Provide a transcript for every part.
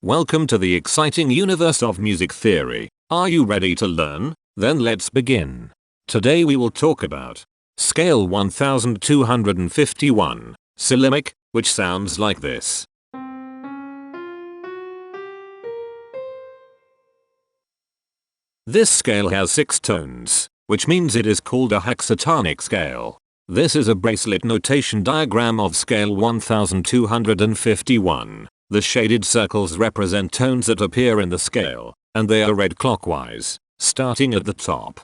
Welcome to the exciting universe of music theory. Are you ready to learn? Then let's begin. Today we will talk about Scale 1251, Sylimic, which sounds like this. This scale has 6 tones, which means it is called a hexatonic scale. This is a bracelet notation diagram of scale 1251. The shaded circles represent tones that appear in the scale, and they are read clockwise, starting at the top.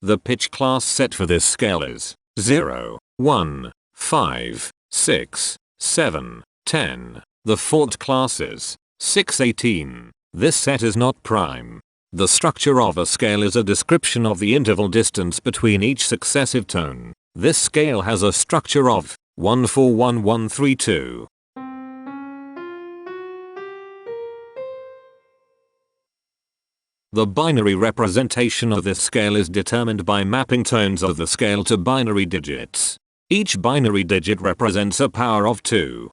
The pitch class set for this scale is 0, 1, 5, 6, 7, 10. The fourth class is 6, 18. This set is not prime. The structure of a scale is a description of the interval distance between each successive tone. This scale has a structure of 1, 4, 1, 1, 3, 2. The binary representation of this scale is determined by mapping tones of the scale to binary digits. Each binary digit represents a power of 2.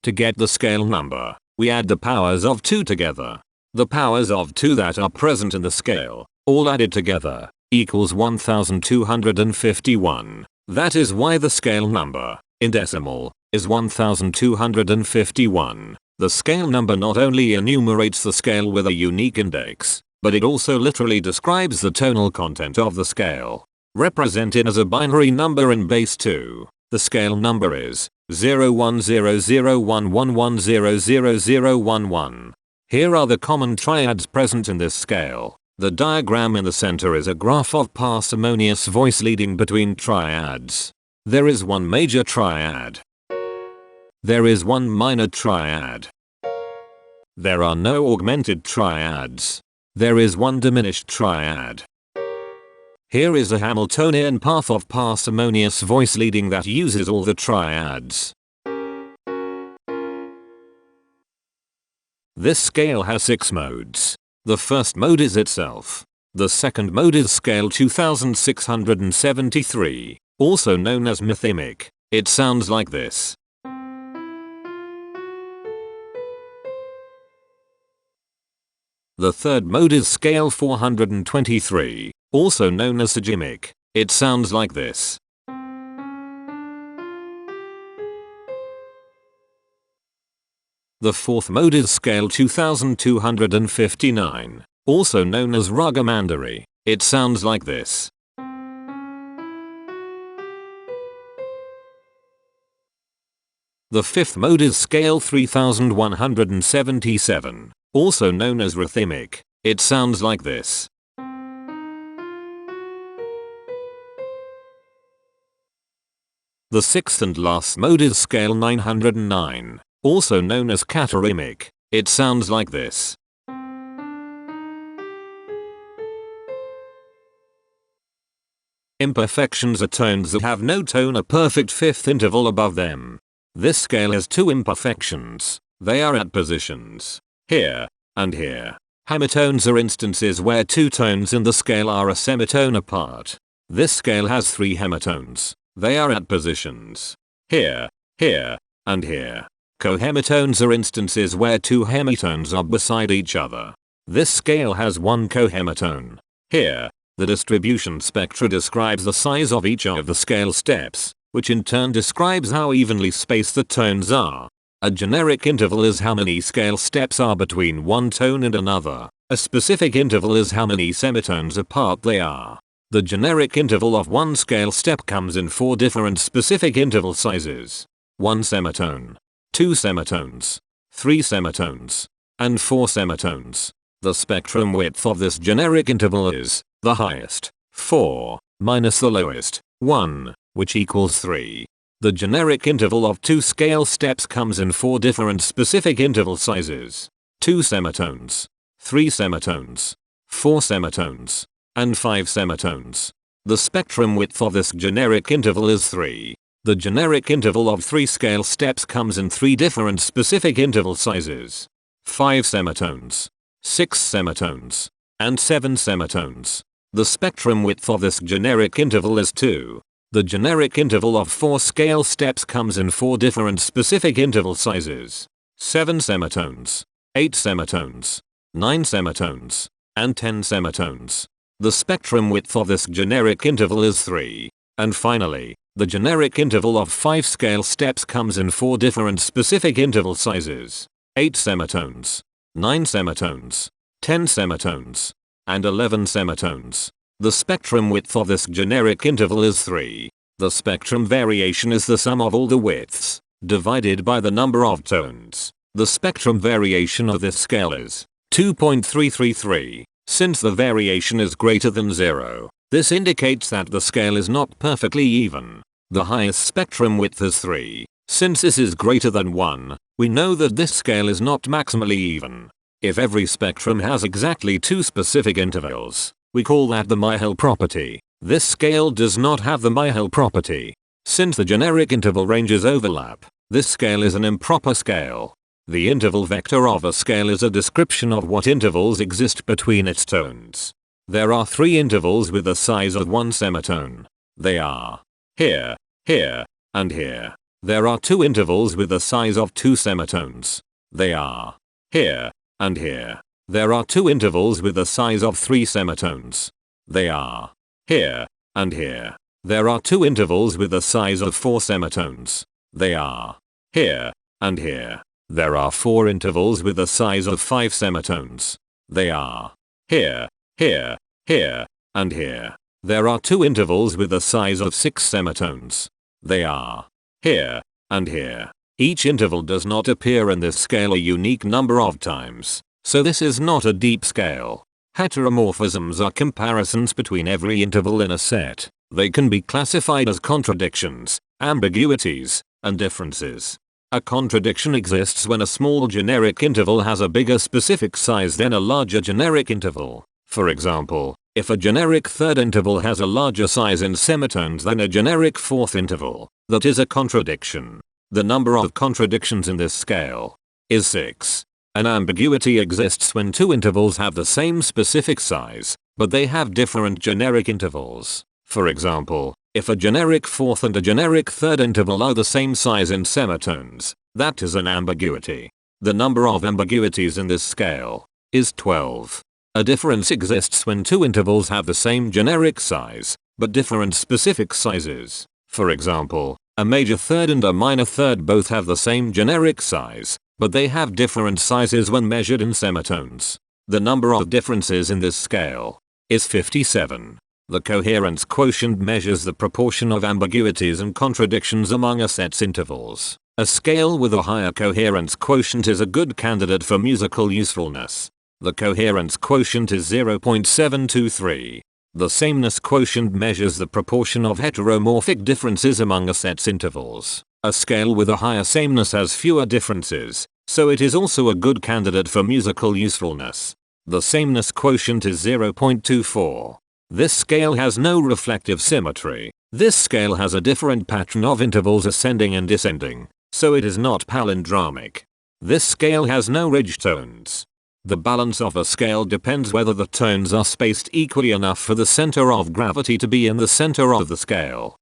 To get the scale number, we add the powers of 2 together. The powers of 2 that are present in the scale, all added together, equals 1251. That is why the scale number, in decimal, is 1251. The scale number not only enumerates the scale with a unique index, but it also literally describes the tonal content of the scale. Represented as a binary number in base 2, the scale number is 010011100011. Here are the common triads present in this scale. The diagram in the center is a graph of parsimonious voice leading between triads. There is one major triad. There is one minor triad. There are no augmented triads. There is one diminished triad. Here is a Hamiltonian path of parsimonious voice leading that uses all the triads. This scale has 6 modes. The first mode is itself. The second mode is scale 2673, also known as Mythemic. It sounds like this. The third mode is scale 423, also known as Sylimic. It sounds like this. The fourth mode is scale 2259, also known as Rugamandary. It sounds like this. The fifth mode is scale 3177, also known as Rhythmic. It sounds like this. The sixth and last mode is scale 909. Also known as Catarrhamic. It sounds like this. Imperfections are tones that have no tone, a perfect fifth interval above them. This scale has 2 imperfections. They are at positions here and here. Hemitones are instances where 2 tones in the scale are a semitone apart. This scale has 3 hemitones. They are at positions here, here, and here. Cohemitones are instances where 2 hemitones are beside each other. This scale has 1 cohemitone. Here, the distribution spectra describes the size of each of the scale steps, which in turn describes how evenly spaced the tones are. A generic interval is how many scale steps are between one tone and another. A specific interval is how many semitones apart they are. The generic interval of one scale step comes in 4 different specific interval sizes. 1 semitone, 2 semitones, 3 semitones, and 4 semitones. The spectrum width of this generic interval is the highest, 4, minus the lowest, 1, which equals 3. The generic interval of 2 scale steps comes in 4 different specific interval sizes. 2 semitones, 3 semitones, 4 semitones, and 5 semitones. The spectrum width of this generic interval is 3. The generic interval of 3 scale steps comes in 3 different specific interval sizes. 5 semitones, 6 semitones, and 7 semitones. The spectrum width of this generic interval is 2. The generic interval of 4 scale steps comes in 4 different specific interval sizes: 7 semitones, 8 semitones, 9 semitones, and 10 semitones. The spectrum width of this generic interval is 3. And finally, the generic interval of 5 scale steps comes in 4 different specific interval sizes: 8 semitones, 9 semitones, 10 semitones, and 11 semitones. The spectrum width of this generic interval is 3. The spectrum variation is the sum of all the widths, divided by the number of tones. The spectrum variation of this scale is 2.333. Since the variation is greater than 0, this indicates that the scale is not perfectly even. The highest spectrum width is 3. Since this is greater than 1, we know that this scale is not maximally even. If every spectrum has exactly 2 specific intervals, we call that the Myhill property. This scale does not have the Myhill property. Since the generic interval ranges overlap, this scale is an improper scale. The interval vector of a scale is a description of what intervals exist between its tones. There are 3 intervals with the size of 1 semitone. They are here, here, and here. There are 2 intervals with the size of 2 semitones. They are here, and here. There are 2 intervals with the size of 3 semitones. They are here, and here. There are 2 intervals with the size of 4 semitones. They are here, and here. There are 4 intervals with the size of 5 semitones. They are here, here, here, and here. There are 2 intervals with the size of 6 semitones. They are here, and here. Each interval does not appear in this scale a unique number of times, so this is not a deep scale. Heteromorphisms are comparisons between every interval in a set. They can be classified as contradictions, ambiguities, and differences. A contradiction exists when a small generic interval has a bigger specific size than a larger generic interval. For example, if a generic third interval has a larger size in semitones than a generic fourth interval, that is a contradiction. The number of contradictions in this scale is 6. An ambiguity exists when 2 intervals have the same specific size, but they have different generic intervals. For example, if a generic fourth and a generic third interval are the same size in semitones, that is an ambiguity. The number of ambiguities in this scale is 12. A difference exists when 2 intervals have the same generic size, but different specific sizes. For example, a major third and a minor third both have the same generic size, but they have different sizes when measured in semitones. The number of differences in this scale is 57. The coherence quotient measures the proportion of ambiguities and contradictions among a set's intervals. A scale with a higher coherence quotient is a good candidate for musical usefulness. The coherence quotient is 0.723. The sameness quotient measures the proportion of heteromorphic differences among a set's intervals. A scale with a higher sameness has fewer differences, so it is also a good candidate for musical usefulness. The sameness quotient is 0.24. This scale has no reflective symmetry. This scale has a different pattern of intervals ascending and descending, so it is not palindromic. This scale has no ridge tones. The balance of a scale depends whether the tones are spaced equally enough for the center of gravity to be in the center of the scale.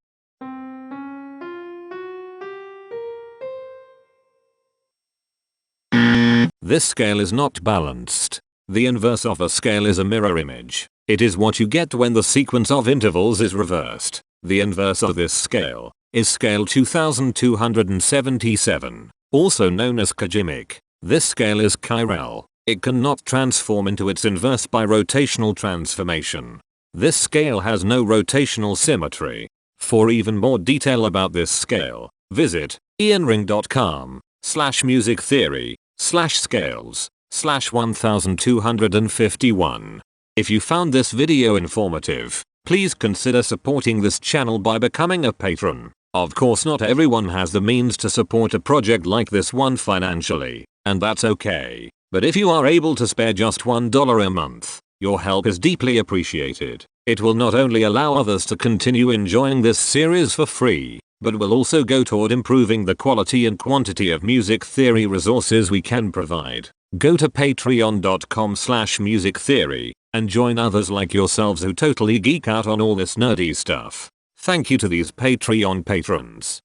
This scale is not balanced. The inverse of a scale is a mirror image. It is what you get when the sequence of intervals is reversed. The inverse of this scale is scale 2277, also known as Catarrhamic. This scale is chiral. It cannot transform into its inverse by rotational transformation. This scale has no rotational symmetry. For even more detail about this scale, visit ianring.com/musictheory/scales/1251. If you found this video informative, please consider supporting this channel by becoming a patron. Of course, not everyone has the means to support a project like this one financially, and that's okay. But if you are able to spare just $1 a month, your help is deeply appreciated. It will not only allow others to continue enjoying this series for free, but will also go toward improving the quality and quantity of music theory resources we can provide. Go to patreon.com/musictheory and join others like yourselves who totally geek out on all this nerdy stuff. Thank you to these Patreon patrons.